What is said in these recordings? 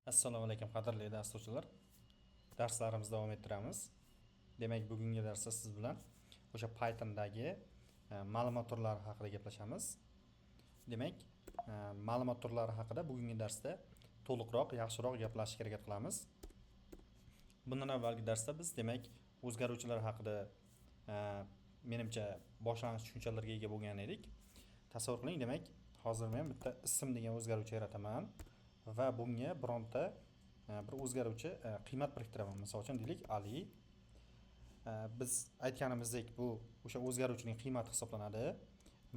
Assalomu alaykum qadrli dasturchilar. Darslarimizni davom ettiramiz. Demak, bugungi darsda siz bilan o'sha Pythondagi ma'lumot turlari haqida gaplashamiz. Demak, ma'lumot turlari haqida bugungi darsda to'liqroq, yaxshiroq gaplashishga harakat qilamiz. Bundan avvalgi darsda biz demak o'zgaruvchilar haqida menimcha boshlang'ich tushunchalarga ega bo'lgan edik. Tasavvur qiling, demak, hozir men bitta ism degan o'zgaruvchi yarataman va bunga bironta bir o'zgaruvchi qiymat biriktiraman. Misol uchun deylik Ali. Biz aytganimizdek bu o'sha o'zgaruvchining qiymati hisoblanadi.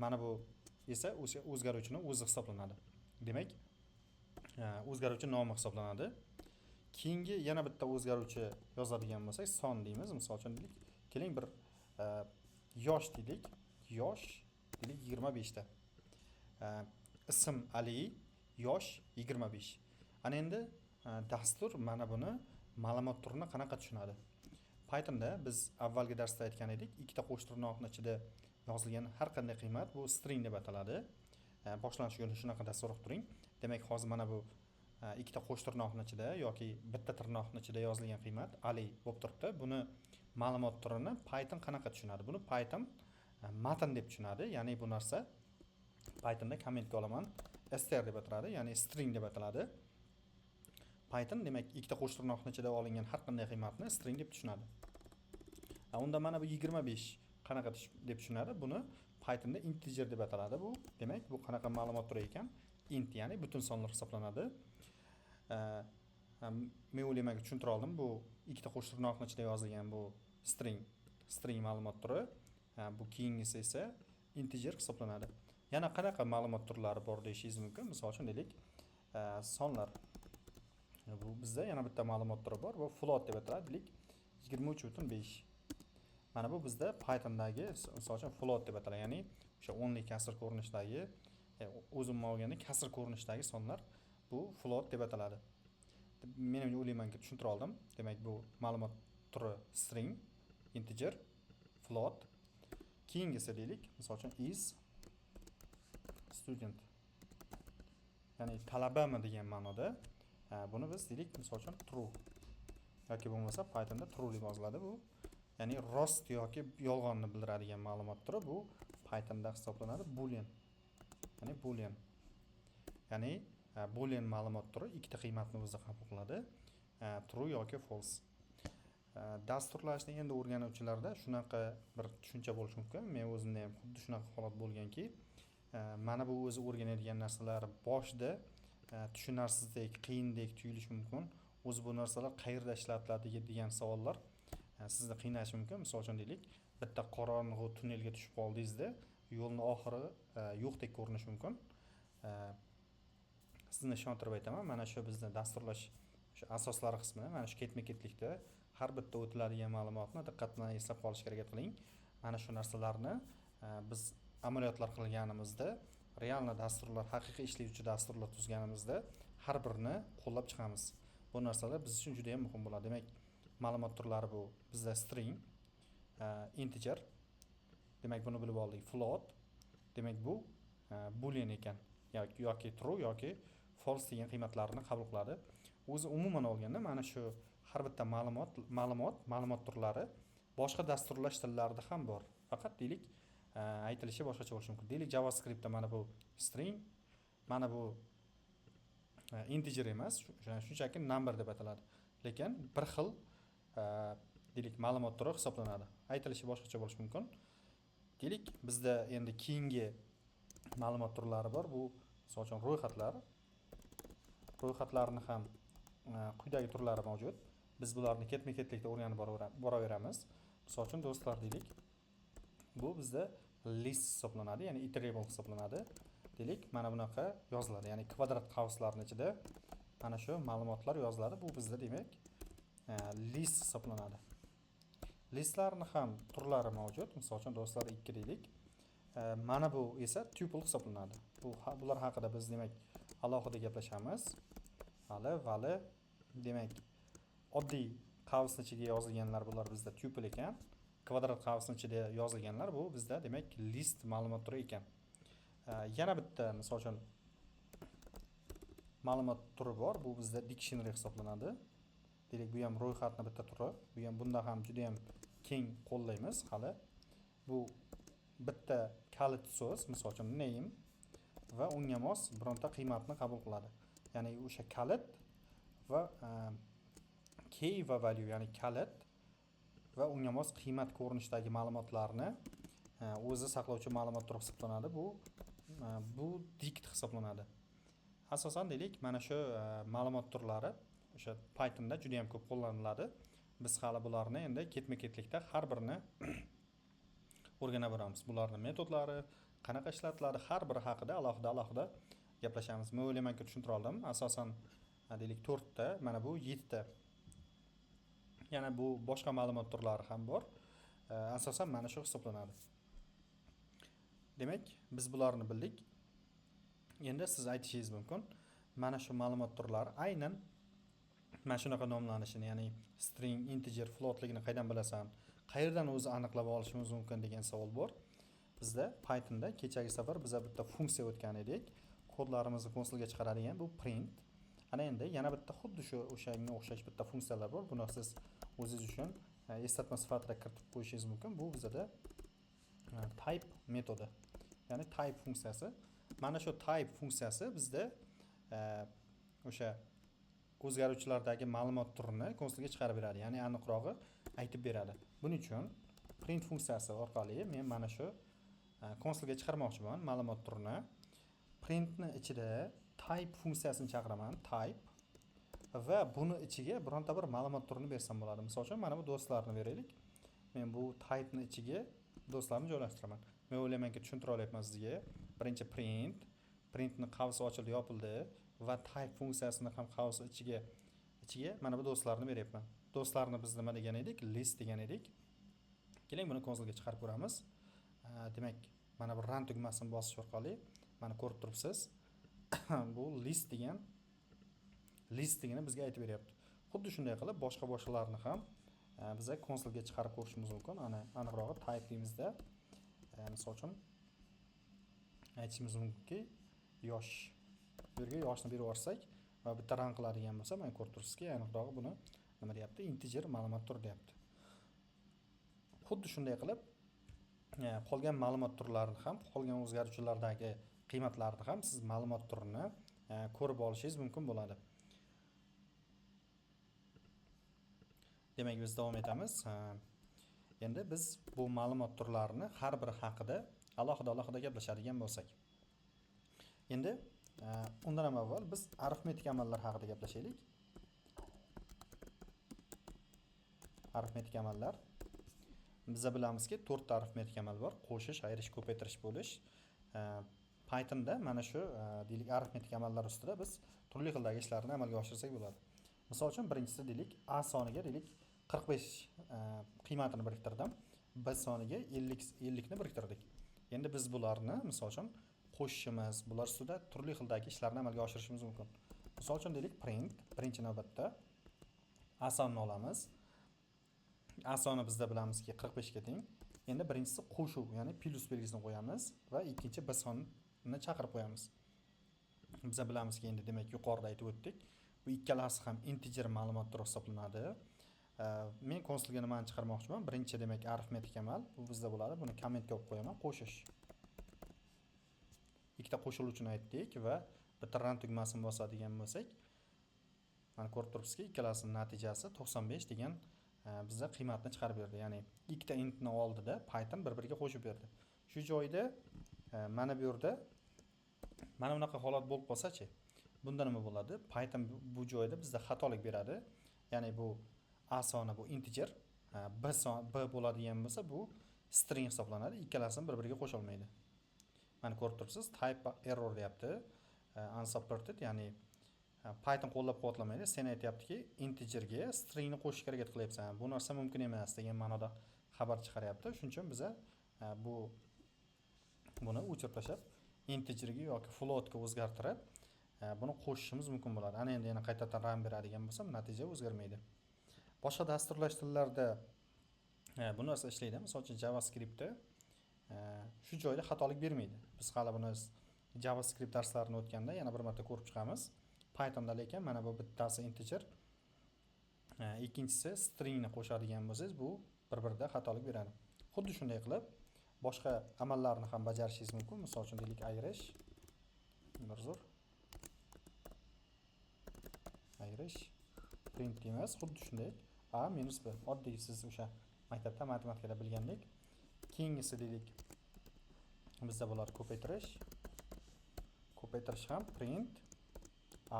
Mana bu esa o'sha o'zgaruvchining o'zi hisoblanadi. Demak, o'zgaruvchi nomi hisoblanadi. Keyingi yana bitta o'zgaruvchi yozadigan bo'lsak, son deymiz. Misol uchun deylik, keling bir yosh deylik. Yosh deylik 25 ta. Ism Ali, yosh 25. Ana endi dastur mana buni ma'lumot turini qanaqa tushunadi? Pythonda biz avvalgi darsda aytgan edik, ikkita qo'sh tirnoqning ichida yozilgan har qanday qiymat bu string deb ataladi. Boshlanish yo'li shunaqa dastur turing. Demak, hozir mana bu ikkita qo'sh tirnoqning ichida yoki bitta tirnoqning ichida yozilgan qiymat Ali bo'lib turibdi. Buni ma'lumot turini Python qanaqa tushunadi? Buni Python matn deb tushunadi. Ya'ni bu narsa Pythonda kommentga olaman str deb ataladi, ya'ni string deb ataladi. Python demak ikkita qo'sh tirnoqning ichida olingan har qanday qiymatni string deb tushunadi. Unda mana bu 25 qanaqa deb tushunadi? Buni Pythonda integer deb ataladi. Bu demak bu qanaqa ma'lumot turi ekan? Int, ya'ni butun sonlar hisoblanadi. Men o'ylayman tushuntira oldim. Bu ikkita qo'sh tirnoqning ichida yozilgan bu string ma'lumot turi. Bu keyingisi esa integer hisoblanadi. Yana qanaqa ma'lumot turlari bor deyishingiz mumkin. Misol uchun deylik, sonlar. Bu bizda yana bitta ma'lumot turi bor. Bu float deb ataladi. Deylik 23.5. Mana bu bizda Pythondagi misol uchun float deb ataladi. Ya'ni o'sha o'nlik kasr ko'rinishdagi, o'zimma olganda kasr ko'rinishdagi sonlar bu float deb ataladi. Men o'ylaymanki tushuntira oldim. Demak, bu ma'lumot turi string, integer, float. Keyingisi deylik, misol uchun is student. Ya'ni talabami degan ma'noda. Buni biz deylik, misol uchun true yoki bo'lmasa Pythonda true deb yoziladi bu. Ya'ni rost yoki yolg'onni bildiradigan ma'lumot turi bu Pythonda hisoblanadi boolean. Ya'ni boolean. Ya'ni boolean ma'lumot turi ikkita qiymatni o'zida qabul qiladi. True yoki false. Dasturlashni endi o'rganuvchilarda shunaqa bir tushuncha bo'lishi mumkin. Men o'zimda ham xuddi shunaqa holat bo'lganki, mana bu o'zi o'rganadigan narsalar boshida tushunarsizdek, qiyindek tuyulishi mumkin. O'zi bu narsalar qayerda ishlatiladi degan savollar sizni qiynashi mumkin. Misol uchun deylik, bitta qorong'u tunnelga tushib qoldingizda, yo'lning oxiri yo'qdek ko'rinishi mumkin. Sizni ishontirib aytaman, mana shu bizni dasturlash shu asoslari qismida, mana shu ketma-ketlikda har bitta o'tiladigan ma'lumotni diqqat bilan eslab qolishga harakat qiling. Mana shu narsalarni biz amaliyotlar qilganimizda, realni dasturlar, haqiqiy ishlovchi dasturlar tuzganimizda har birini qo'llab chiqamiz. Bu narsalar biz uchun juda ham muhim bo'ladi. Demak, ma'lumot turlari bu bizda string, integer, demak buni bilib oldik, float, demak bu boolean ekan, yoki true yoki false degan qiymatlarni qabul qiladi. O'zi umuman olganda mana shu har bitta ma'lumot turlari boshqa dasturlash tillarida ham bor. Faqat deylik aytilishi boshqacha bo'lishi mumkin. Deylik JavaScriptda mana bu string, mana bu integer emas, shunchaki number deb ataladi. Lekin bir xil deylik ma'lumot turi hisoblanadi. Aytilishi boshqacha bo'lishi mumkin. Deylik bizda endi keyingi ma'lumot turlari bor. Bu misol uchun ro'yxatlar. Ro'yxatlarning ham quyidagi turlari mavjud. Biz bularni ketma-ketlikda o'rganib boraveramiz. Misol uchun do'stlar deylik, bu bizda list hisoblanadi, ya'ni iterable hisoblanadi. Deylik, mana bunaqa yoziladi, ya'ni kvadrat qavslarning ichida mana shu ma'lumotlar yoziladi. Bu bizda demak list hisoblanadi. Listlarning ham turlari mavjud. Misol uchun do'stlar 2 deylik. Mana bu esa tuple hisoblanadi. Bular haqida biz demak alohida gaplashamiz. Vali demak oddiy qavsning ichiga yozilganlar bular bizda tuple ekan. Kvadrat qavsning ichida yozilganlar bu bizda demak list ma'lumot turi ekan. Yana bitta misol uchun ma'lumot turi bor. Bu bizda dictionary hisoblanadi. Deylik, bu ham ro'yxatning bitta turi. Bu ham bunda ham juda ham keng qo'llaymiz hali. Bu bitta kalit so'z, misol uchun name va unga mos bironta qiymatni qabul qiladi. Ya'ni o'sha kalit va key va value, ya'ni kalit va unga mos qiymat ko'rinishidagi ma'lumotlarni o'zi saqlovchi ma'lumot turi hisoblanadi. Bu dict hisoblanadi. Asosan deylik, mana shu ma'lumot turlari o'sha Pythonda juda ham ko'p qo'llaniladi. Biz hali bularni endi ketma-ketlikda har birini o'rgana boramiz. Bularning metodlari, qanaqa ishlatiladi, har biri haqida alohida gaplashamiz. Men o'ylaymanki tushuntira oldim. Asosan deylik 4 ta, mana bu 7 ta. Yana bu boshqa ma'lumot turlari ham bor. Asosan mana shu hisoblanadi. Demak, biz bularni bildik. Endi siz aytishingiz mumkin, mana shu ma'lumot turlari aynan mana shunaqa nomlanishini, ya'ni string, integer, floatligini qayerdan bilasan? Qayerdan o'zi aniqlab olishimiz mumkin degan savol bor. Bizda Pythonda kechagi safar biz bitta funksiya o'tgan edik. Kodlarimizni konsolga chiqaradigan bu print. Ana endi yana bitta xuddi o'shanga o'xshash bitta funksiyalar bor. Buni siz o'zingiz uchun eslatma sifatida kiritib qo'yishingiz mumkin. Bu bizda type metodi. Ya'ni type funksiyasi. Mana shu type funksiyasi bizda o'sha o'zgaruvchilardagi ma'lumot turini konsolga chiqarib beradi. Ya'ni aniqrog'i aytib beradi. Buning uchun print funksiyasi orqali men mana shu konsolga chiqarmoqchiman ma'lumot turini. Printni ichida type funksiyasini chaqiraman, type, va buni ichiga bironta bir ma'lumot turini bersam bo'ladi. Misol uchun mana bu do'stlarni beraylik. Men bu type'ni ichiga do'stlarni joylashtiraman. Men o'ylaymanki tushuntira olyapman sizga. Birinchi printni qavsi ochildi, yopildi va type funksiyasini ham qavsi ichiga mana bu do'stlarni beryapman. Do'stlarni biz nima degan edik? List degan edik. Keling, buni konsolga chiqarib ko'ramiz. Demak, mana bu run tugmasini bosish orqali mana ko'rib turibsiz. Bu listligini bizga aytib beryapti. Xuddi shunday qilib boshqalarni ham biza konsolga chiqarib ko'rishimiz mumkin. Ana aniqrog'i type deymizda. Misol uchun aytishimiz mumkinki, yosh. Bu yerga yoshni berib yuborsak va bitta run qiladigan bo'lsa, mana ko'rib turibsizki, aniqrog'i buni nima deyapti? Integer ma'lumot turi deyapti. Xuddi shunday qilib qolgan ma'lumot turlarini ham, qolgan o'zgaruvchilardagi qiymatlarni ham siz ma'lumot turini ko'rib olishingiz mumkin bo'ladi. Demak, biz davom etamiz. Endi biz bu ma'lumot turlarini har biri haqida alohida gaplashadigan bo'lsak. Endi undan ham avval biz arifmetik amallar haqida gaplashaylik. Arifmetik amallar. Biz bilamizki 4 ta arifmetik amal bor: qo'shish, ayirish, ko'paytirish, bo'lish. Pythonda mana shu deylik arifmetik amallar ustida biz turli xildagi ishlarni amalga oshirsak bo'ladi. Misol uchun birinchisi deylik a soniga deylik 45 qiymatini biriktirdim. B soniga 50 ni biriktirdik. Endi biz bularni misol uchun qo'shishimiz, bular ustida turli xildagi ishlarni amalga oshirishimiz mumkin. Misol uchun deylik print, birinchi navbatda a sonini olamiz. A soni bizda bilamizki 45 ga teng. Endi birinchisi qo'shuv, ya'ni plus belgisini qo'yamiz va ikkinchi b sonini chaqirib qo'yamiz. Biz bilamizki endi demak yuqorida aytib o'tdik. Bu ikkalasi ham integer ma'lumot turi hisoblanadi. Men konsolga nimani chiqarmoqchiman? Birinchi demak arifmetik amal, bu bizda bo'ladi. Buni kommentga olib qo'yaman, qo'shish. Ikkita qo'shiluvchini aytdik va bitta run tugmasini bosadigan bo'lsak, mana ko'rib turibsizki, ikkalasining natijasi 95 degan bizga qiymatni chiqarib berdi. Ya'ni ikkita intni oldida Python bir-biriga qo'shib berdi. Shu joyda mana bu yerda mana bunaqa holat bo'lib qolsa-chi, bunda nima bo'ladi? Python bu joyda bizga xatolik beradi. Ya'ni bu a soni bu integer, b bo'ladigan bo'lsa bu string hisoblanadi. Ikkalasini bir-biriga qo'sha olmaydi. Mana ko'rib turibsiz, type error deyapti. Unsupported, ya'ni Python qo'llab-quvvatlamaydi. Sen aytayaptiki, integerga stringni qo'shishga harakat qilyapsan. Bu narsa mumkin emas degan ma'noda xabar chiqaryapti. Shuning uchun biz buni o'chirib tashlab integerga yoki floatga o'zgartirib buni qo'shishimiz mumkin bo'ladi. Ana endi yana qaytadan run beradigan bo'lsam, natija o'zgarmaydi. Boshqa dasturlash tillarida bu narsa ishlaydi. Misol uchun JavaScriptda shu joyda xatolik bermaydi. Biz hali buni JavaScript darslarini o'tganda yana bir marta ko'rib chiqamiz. Pythonda lekin mana bu bittasi integer, ikkinchisi stringni qo'shadigan bo'lsangiz, bu bir-birida xatolik beradi. Xuddi shunday qilib boshqa amallarni ham bajarishingiz mumkin. Misol uchun deylik irish print deymiz. Xuddi shunday a minus b. Oddiy siz o'sha maktabda matematikada bilgandek. Keyingisi deylik bizda bo'ladi ko'paytirish ham print a,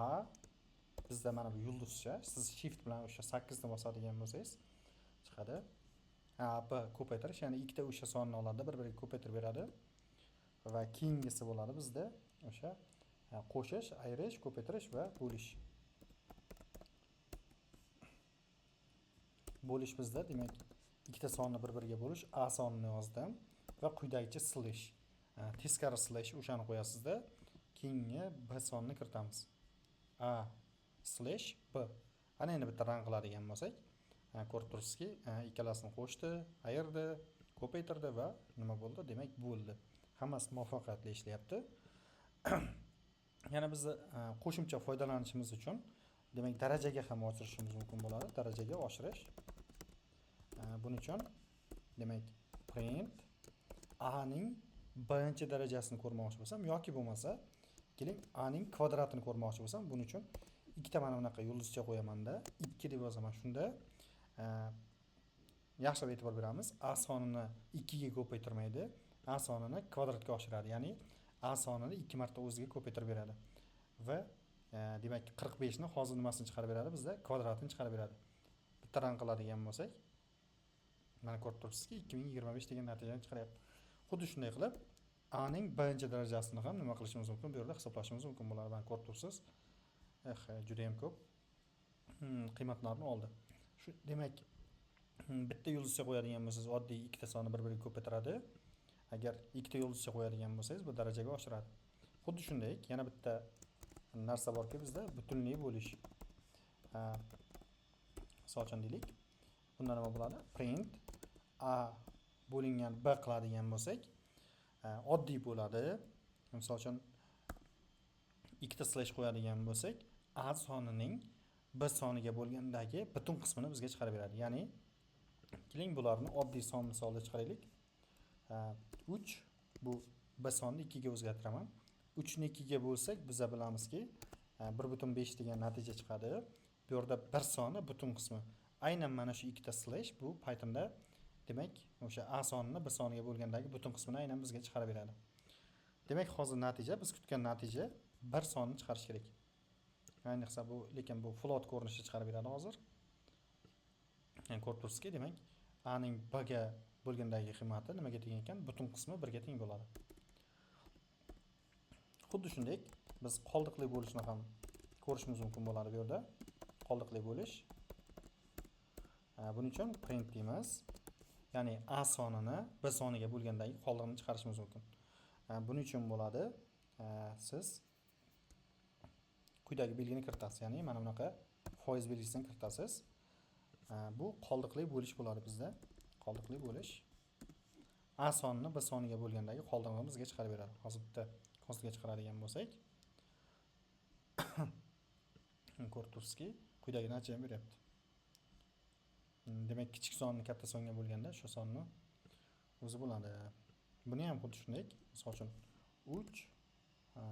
bizda mana bu yulduzcha, siz shift bilan o'sha 8 ni bosadigan bo'lsangiz chiqadi. A b ko'paytirish, ya'ni ikkita o'sha sonni oladi, bir-biriga ko'paytirib beradi. Va keyingisi bo'ladi bizda o'sha qo'shish, ayirish, ko'paytirish va bo'lish. Bo'lish bizda demak ikkita sonni bir-biriga bo'lish, a sonini yozdim va quyidagicha slash, teskari slash o'shani qo'yasizda, keyingi b sonni kiritamiz. A slash b. Ana endi bitta run qiladigan bo'lsak, ko'rib turibsizki, ikkalasini qo'shdi, ayirdi, ko'paytirdi va nima bo'ldi? Demak, bo'ldi. Hammasi muvaffaqiyatli ishlayapti. Yana biz qo'shimcha foydalanishimiz uchun demak darajaga ham oshirishimiz mumkin bo'ladi. Darajaga oshirish. Buning uchun demak print a ning birinchi darajasini ko'rmoqchi bo'lsam yoki bo'lmasa keling a ning kvadratini ko'rmoqchi bo'lsam, buning uchun ikkita mana bunaqa yulduzcha qo'yaman-da, 2 deb yozaman. Shunda yaxshilab e'tibor beramiz. A sonini 2 ga ko'paytirmaydi, a sonini kvadratga oshiradi. Ya'ni a sonini 2 marta o'ziga ko'paytirib beradi. Va demak 45 ni hozir nimasini chiqarib beradi? Bizda kvadratini chiqarib beradi. Bitta run qiladigan bo'lsak, mana ko'rib turibsizki 2025 degan natijani chiqaryapti. Xuddi shunday qilib a ning birinchi darajasini ham nima qilishimiz mumkin? Bu yerda hisoblashimiz mumkin bo'ladi. Mana ko'rib turibsiz. Juda ham ko'p qiymatlarni oldi. Shu demak bitta yulduzcha qo'yadigan bo'lsangiz, oddiy ikkita sonni bir-biriga ko'paytiradi. Agar ikkita yulduzcha qo'yadigan bo'lsangiz, bu darajaga oshiradi. Xuddi shunday yana bitta narsa borki, bizda butunli bo'lish. Misol uchun deylik, bunda nima bo'ladi? Print a bo'lingan b qiladigan bo'lsak, oddiy bo'ladi. Misol uchun ikkita slash qo'yadigan bo'lsak, a sonining b soniga bo'lgandagi butun qismini bizga chiqarib beradi. Ya'ni keling bularni oddiy son misolida chiqaraylik. 3 bu b sonni 2 ga o'zgartiraman. 3 ni 2 ga bo'lsak, biz bilamizki 1.5 degan natija chiqadi. Bu yerda 1 soni butun qismi. Aynan mana shu ikkita slash bu Pythonda demak o'sha a sonini b soniga bo'lgandagi butun qismini aynan bizga chiqarib beradi. Demak, hozir natija, biz kutgan natija 1 sonni chiqarish kerak. Ayniqsa bu, lekin bu float ko'rinishida chiqarib beradi hozir. Yani ko'rib turibsizki, demak a ning b ga bo'lgandagi qiymati nimaga teng ekan? Butun qismi 1 ga teng bo'ladi. Xuddi shunday biz qoldiqli bo'lishni ham ko'rishimiz mumkin bo'ladi bu yerda. Qoldiqli bo'lish. Buning uchun print deymiz. Ya'ni a sonini b soniga bo'lgandagi qoldiqni chiqarishimiz mumkin. Buning uchun bo'ladi, siz quyidagi belgini kiritasiz. Ya'ni mana bunaqa foiz belgisini kiritasiz. Bu qoldiqli bo'lish bo'ladi bizda. Qoldiqli bo'lish a sonini b soniga bo'lgandagi qoldiqni bizga chiqarib beradi. Hozir bitta konstiga chiqaradigan bo'lsak, ko'rib turibsizki, quyidagi natijani beryapti. Demak, kichik sonni katta songa bo'lganda shu sonni o'zi bo'ladi. Buni ham xuddi shunday, misol uchun 3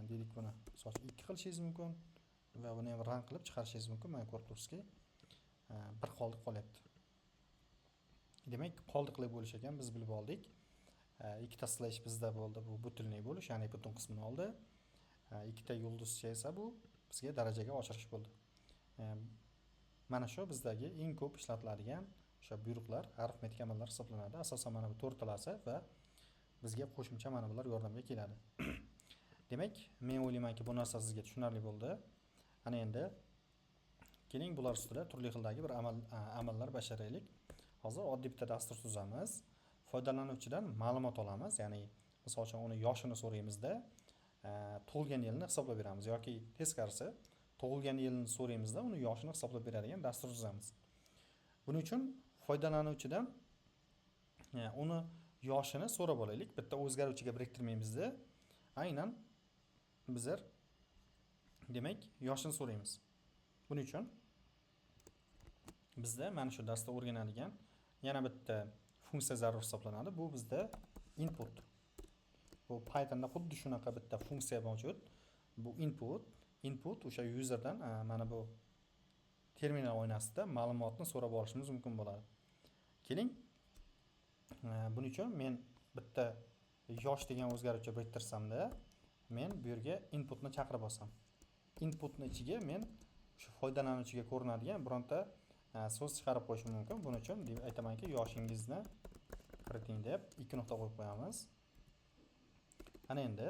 deylik, buni misol uchun 2 qilishingiz mumkin va buni ham run qilib chiqarishingiz mumkin. Mana ko'rib turibsizki, bir qoldiq qolyapti. Demak, qoldiqli bo'lish ekan, biz bilib oldik. Ikkita slash bizda bo'ldi, bu butunli bo'lish, ya'ni butun qismini oldi. Ikkita yulduzcha esa bu bizga darajaga oshirish bo'ldi. Mana shu bizdagi eng ko'p ishlatiladigan o'sha buyruqlar, arifmetik amallar hisoblanadi. Asosan mana bu 4 talasi va bizga qo'shimcha mana bular yordamga keladi. Demak, men o'ylaymanki bu narsa sizga tushunarli bo'ldi. Ana endi keling bular ustida turli xildagi bir amallar bajaraylik. Hozir oddiy bitta dastur tuzamiz. Foydalanuvchidan ma'lumot olamiz, ya'ni misol uchun uni yoshini so'raymizda, tug'ilgan yilini hisoblab beramiz yoki teskarisi, tug'ilgan yilini so'raymizda uni yoshini hisoblab beradigan dastur tuzamiz. Buning uchun foydalanuvchidan uni yoshini so'rab olaylik. Bitta o'zgaruvchiga biriktirmaymiz-da. Aynan bizlar Demak, yoshini so'raymiz. Buning uchun bizda mana shu darsda o'rganadigan yana bitta funksiya zarur hisoblanadi. Bu bizda input. Bu Pythonda xuddi shunaqa bitta funksiya mavjud. Bu input o'sha userdan mana bu terminal oynasida ma'lumotni so'rab olishimiz mumkin bo'ladi. Keling, buning uchun men bitta yosh degan o'zgaruvchi biriktirsamda, men bu yerga inputni chaqirib olsam. Inputni ichiga men shu foydalanuvchiga ko'rinadigan bironta so'z chiqarib qo'yishim mumkin. Buning uchun aytamanki, yoshingizni kiriting deb ikki nuqta qo'yib qo'yamiz. Ana endi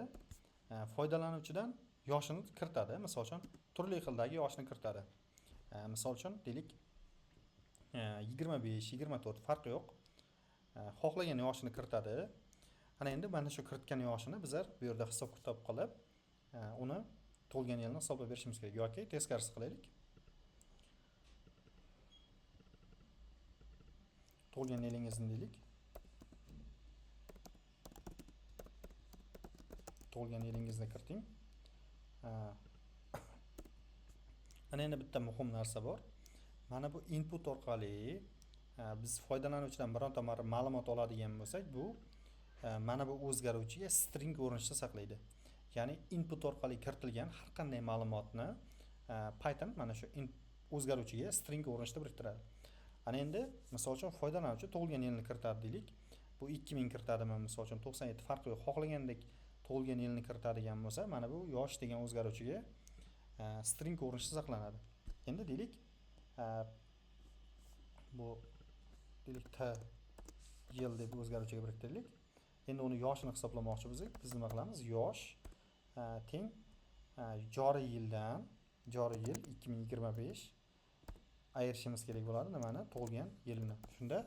foydalanuvchidan yoshini kiritadi. Misol uchun turli xildagi yoshni kiritadi. Misol uchun deylik 25, 24 farqi yo'q. Xohlagan yoshini kiritadi. Ana endi mana shu kiritgan yoshini bizlar bu yerda hisob-kitob qilib, uni tug'ilgan yilni hisoblab berishimiz kerak yoki teskarisi qilaylik. Tug'ilgan yilingizni deylik. Tug'ilgan yilingizni kiriting. Ana endi bitta muhim narsa bor. Mana bu input orqali biz foydalanuvchidan bironta ma'lumot oladigan bo'lsak, bu mana bu o'zgaruvchiga string ko'rinishda saqlaydi. Ya'ni input orqali kiritilgan har qanday ma'lumotni Python mana shu o'zgaruvchiga string ko'rinishda biriktiradi. Ana endi misol uchun foydalanuvchi tug'ilgan yilni kiritadi deylik. Bu 2000 kiritadimi, misol uchun 97 farqi yo'q. Xohlagandek tug'ilgan yilni kiritadigan bo'lsa, mana bu yosh degan o'zgaruvchiga string ko'rinishda saqlanadi. Endi deylik bu deylik t yil deb o'zgaruvchiga biriktirdik. Endi uni yoshini hisoblamoqchi bo'lsak, biz nima qilamiz? Yosh teng joriy yil 2025 ayirishimiz kerak bo'ladi nimani? Tug'ilgan yilini. Shunda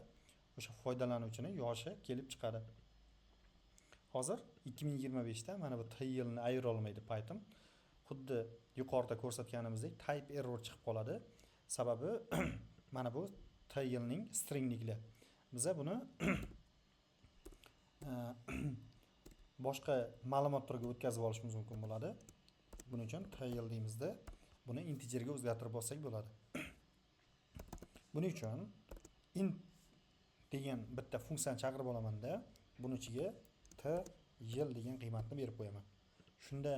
o'sha foydalanuvchini yoshi kelib chiqadi. Hozir 2025 da mana bu t yilni ayira olmaydi Python. Xuddi yuqorida ko'rsatganimizdek type error chiqib qoladi. Sababi mana bu t yilning stringligida. Biza buni boshqa ma'lumot turiga o'tkazib olishimiz mumkin bo'ladi. Buning uchun t yil deymizda buni integerga o'zgartirib olsak bo'ladi. Buning uchun int degan bitta funksiyani chaqirib olamanda, buning ichiga t yil degan qiymatni berib qo'yaman. Shunda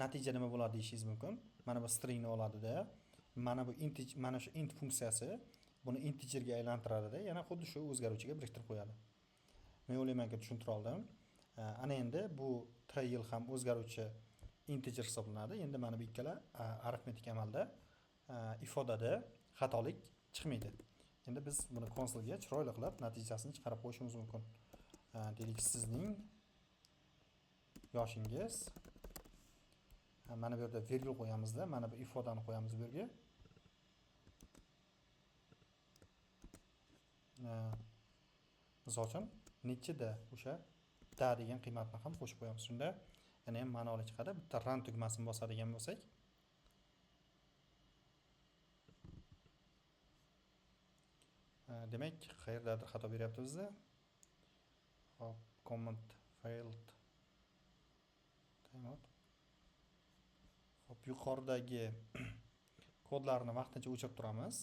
natija nima bo'ladi deyishingiz mumkin. Mana bu stringni oladida, mana shu int funksiyasi buni integerga aylantiradi-da, yana xuddi shu o'zgaruvchiga biriktirib qo'yadi. Men o'ylaymanki tushuntira oldim. Ana endi bu t yil ham o'zgaruvchi integer hisoblanadi. Endi mana bu ikkala arifmetik amalda ifodada xatolik chiqmaydi. Endi biz buni konsolga chiroyli qilib natijasini chiqarib qo'yishimiz mumkin. Deylik, sizning yoshingiz, mana bu yerda virgul qo'yamizda, mana bu ifodani qo'yamiz bu yerga. Misol uchun nechida o'sha da degan qiymatni ham qo'shib qo'yamiz. Shunda yana ham ma'noli chiqadi. Bitta run tugmasini bosadigan bo'lsak, demak, qayerdadir xato beryapti bizda. Hop, command failed. Timeout. Hop, yuqoridagi kodlarni vaqtincha o'chirib turamiz.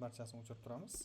Barchasini o'chirib turamiz.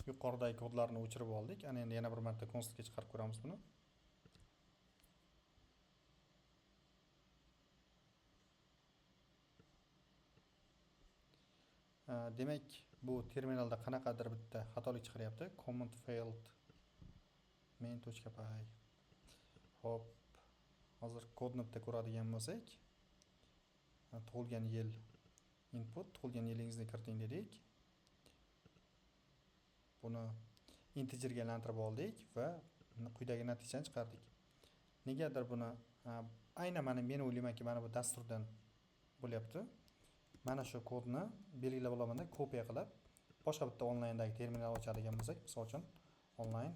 Yuqoridagi kodlarni o'chirib oldik. Ana endi yana bir marta konsolga chiqarib ko'ramiz buni. Demak, bu terminalda qanaqadir bitta xatolik chiqaryapti. Command failed main.py. Hop, hozir kodni bitta ko'radigan bo'lsak, tug'ilgan yil input, tug'ilgan yilingizni kiriting dedik. buni integerga aylantirib oldik va quyidagi natijani chiqardik. Negadir buni aynan men o'ylaymanki mana bu dasturdan bo'lyapti. Mana shu kodni belgilab olaman, kopiya qilib boshqa bitta onlayndagi terminal ochadigan bo'lsak, misol uchun online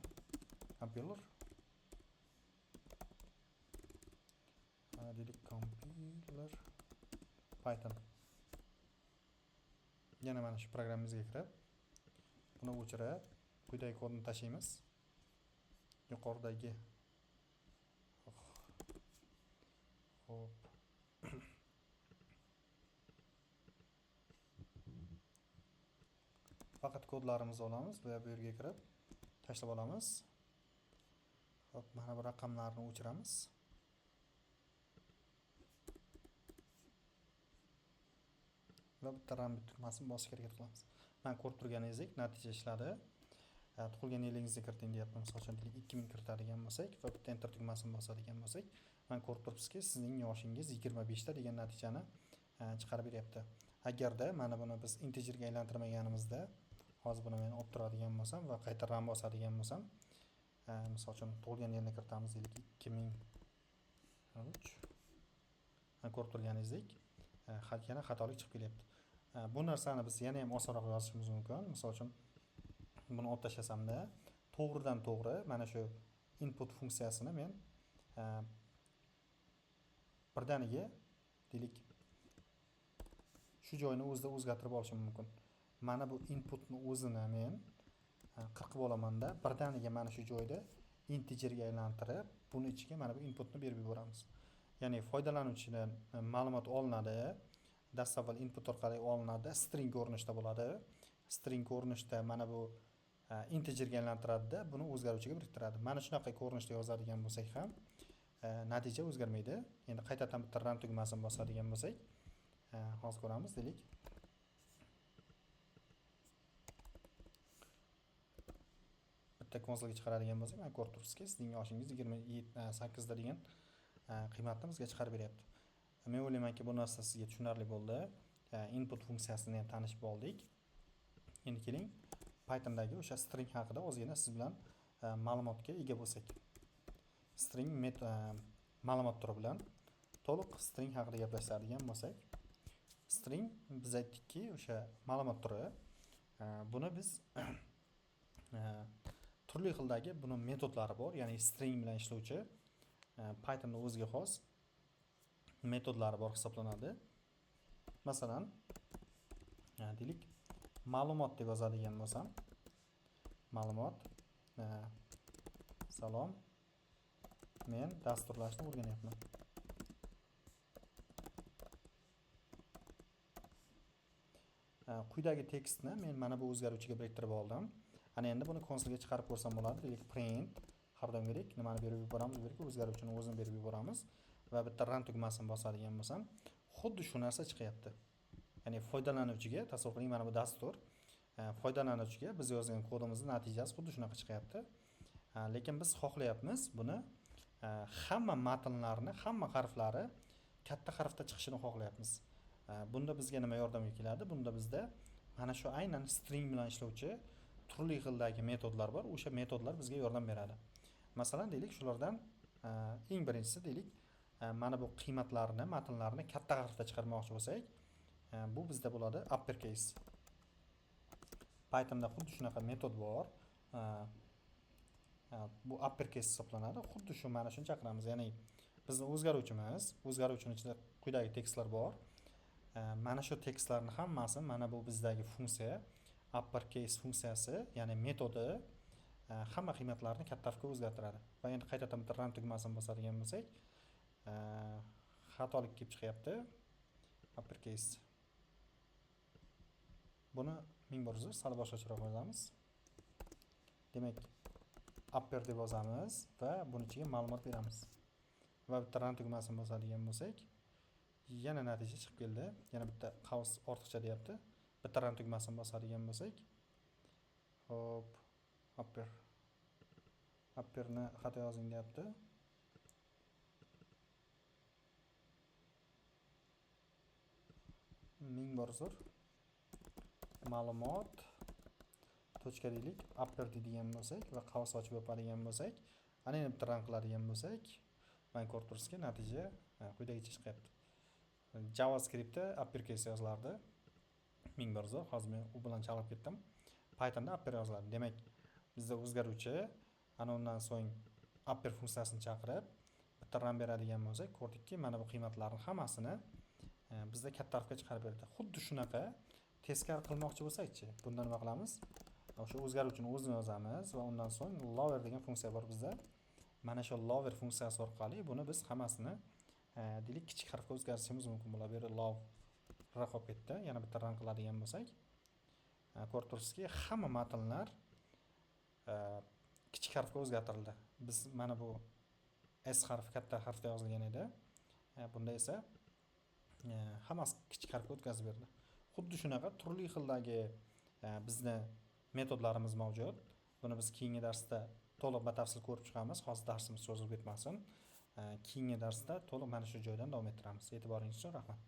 compiler deylik, compiler Python. Yana mana shu programmamizga kirib, buni o'chirib, quyidagi kodni tashlaymiz. Yuqoridagi hop faqat kodlarimizni olamiz va bu yerga kirib tashlab olamiz. Hop, mana bu raqamlarni o'chiramiz. Va bitta run tugmasini bosishga harakat qilamiz. Mana ko'rib turganingizdek, natija ishladi. Tug'ilgan yilingizni kiriting deyapti. Misol uchun 2000 kiritadigan bo'lsak va bitta enter tugmasini bosadigan bo'lsak, mana ko'rib turibsizki, sizning yoshingiz 25 ta degan natijani chiqarib beryapti. Agarda mana buni biz integerga aylantirmaganimizda, hozir buni men olib turadigan bo'lsam va qayta run bosadigan bo'lsam, misol uchun tug'ilgan yilni kiritamiz deylik 2003. Mana ko'rib turganingizdek, yana xatolik chiqib kelyapti. Bu narsani biz yana ham osonroq yozishimiz mumkin. Misol uchun buni olib tashlasamda, to'g'ridan to'g'ri mana shu input funksiyasini men birdaniga deylik shu joyini o'zida o'zgartirib olishim mumkin. Mana bu inputni o'zini men 40 qilib olamanda, birdaniga mana shu joyda integerga aylantirib, buni ichiga mana bu inputni berib yuboramiz. Ya'ni foydalanuvchidan ma'lumot olinadi, dastavval input orqali olinadi, string ko'rinishda bo'ladi. String ko'rinishda mana bu integerga aylantiradi, buni o'zgaruvchiga biriktiradi. Mana shunaqa ko'rinishda yozadigan bo'lsak ham natija o'zgarmaydi. Endi qaytadan bitta run tugmasini bosadigan bo'lsak, hozir ko'ramiz deylik. Bitta konsolga chiqaradigan bo'lsak, mana ko'rib turibsizki, sizning yoshingiz 28 da degan qiymatni bizga chiqarib beryapti. Men o'ylaymanki, bu narsa sizga tushunarli bo'ldi. Input funksiyasini ham tanishib oldik. Endi keling, Pythondagi o'sha string haqida ozgina siz bilan ma'lumotga ega bo'lsak. String ma'lumot turi bilan to'liq string haqida gaplashadigan bo'lsak, string biz aytdikki, o'sha ma'lumot turi, buni biz turli xildagi buni metodlari bor, ya'ni string bilan ishlovchi Pythonda o'ziga xos metodlari bor hisoblanadi. Masalan, deylik, ma'lumot deb yozadigan bo'lsam, ma'lumot, salom, men dasturlashni o'rganyapman. Quyidagi tekstni men mana bu o'zgaruvchiga biriktirib oldim. Ana endi buni konsolga chiqarib ko'rsam bo'ladi. Deylik, print har doimgidek nimani berib yuboramiz, bu yerga o'zgaruvchini o'zini berib yuboramiz va bitta run tugmasini bosadigan bo'lsam, xuddi shu narsa chiqyapti. Ya'ni foydalanuvchiga, tasavvur qiling, mana bu dastur foydalanuvchiga biz yozgan kodimizning natijasi xuddi shunaqa chiqyapti. Lekin biz xohlayapmiz buni hamma matnlarni, hamma harflari katta harfda chiqishini xohlayapmiz. Bunda bizga nima yordamga keladi? Bunda bizda mana shu aynan string bilan ishlovchi turli xildagi metodlar bor. O'sha metodlar bizga yordam beradi. Masalan, deylik, shulardan eng birinchisi deylik, mana bu qiymatlarni, matnlarni katta harfda chiqarmoqchi bo'lsak, bu bizda bo'ladi uppercase. Pythonda xuddi shunaqa metod bor. Bu uppercase hisoblanadi. Xuddi shu mana shuni chaqiramiz. Ya'ni bizning o'zgaruvchini ichida quyidagi tekstlar bor. Mana shu tekstlarni hammasi mana bu bizdagi funksiya, uppercase funksiyasi, ya'ni metodi hamma qiymatlarni katta harfga o'zgartiradi. Va endi qaytadan bitta run tugmasini bosadigan bo'lsak, xatolik kelib chiqyapti. Uppercase. Buni 1000 sal boshqacharoq yozamiz. Demak, upper deb yozamiz va buni ichiga ma'lumot beramiz. Va bitta run tugmasini bosadigan bo'lsak, yana natija chiqib keldi. Yana bitta qaus ortiqcha deyapti. Bitta run tugmasini bosadigan bo'lsak, hop, upperni xato yozing deyapti. ming bor uzr. Ma'lumot tochka deylik, upper deydigan bo'lsak va qavs ochib o'padigan bo'lsak, ana endi bitta run qiladigan bo'lsak, mana ko'rib turibsizki, natija quyidagicha chiqyapti. JavaScriptda uppercase yozilardi. 1001 zo'r. Hozir men u bilan chalib ketdim. Pythonda upper yoziladi. Demak, bizda o'zgaruvchi ana undan so'ng upper funksiyasini chaqirib bitta run beradigan bo'lsak, ko'rdikki, mana bu qiymatlarning hammasini bizda katta harfga chiqarib berdi. Xuddi shunaqa teskari qilmoqchi bo'lsak-chi, bunda nima qilamiz? O'sha o'zgaruvchini o'zini yozamiz va undan so'ng lower degan funksiya bor bizda. Mana shu lower funksiyasi orqali buni biz hammasini deylik kichik harfga o'zgartirishimiz mumkin bo'ladi. Bu yerda low qolib ketdi. Yana bitta run qiladigan bo'lsak, ko'rib turibsizki, hamma matnlar kichik harfga o'zgartirildi. Biz mana bu S harfi katta harfda yozilgan edi. Bunda esa hammasi kichik harfga o'tkazib berdi. Xuddi shunaqa turli xildagi bizda metodlarimiz mavjud. Buni biz keyingi darsda to'liq batafsil ko'rib chiqamiz. Hozir darsimiz cho'zilib ketmasin. Keyingi darsda to'liq mana shu joydan davom ettiramiz. E'tiboringiz uchun rahmat.